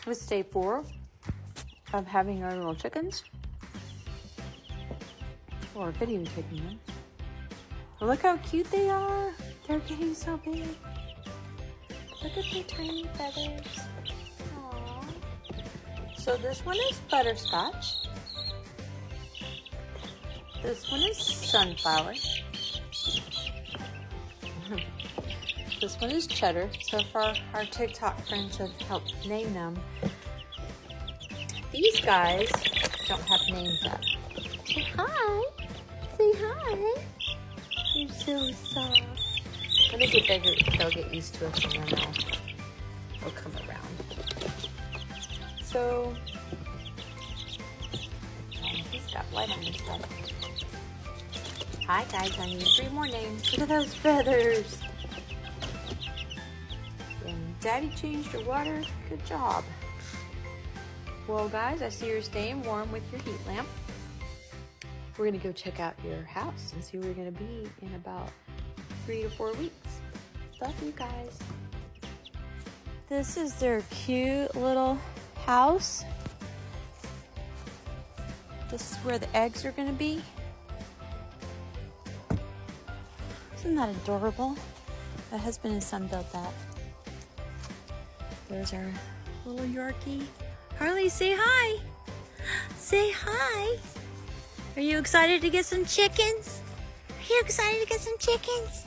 It's day 4 of having our little chickens. Or videotaping them. Look how cute they are. They're getting so big. Look at their tiny feathers. Aww. So this one is butterscotch. This one is sunflower. This one is cheddar. So far, our TikTok friends have helped name them. These guys don't have names yet. Say hi. Say hi. You're so soft. When they get bigger, they'll get used to us and then they'll come around. So, he's got light on his head. Hi guys, I need 3 more names. Look at those feathers. And Daddy changed your water. Good job. Well guys, I see you're staying warm with your heat lamp. We're gonna go check out your house and see where you're gonna be in about 3 to 4 weeks. Love you guys. This is their cute little house. This is where the eggs are gonna be. Isn't that adorable? My husband and son built that. There's our little Yorkie. Harley, say hi. Say hi. Are you excited to get some chickens? Are you excited to get some chickens?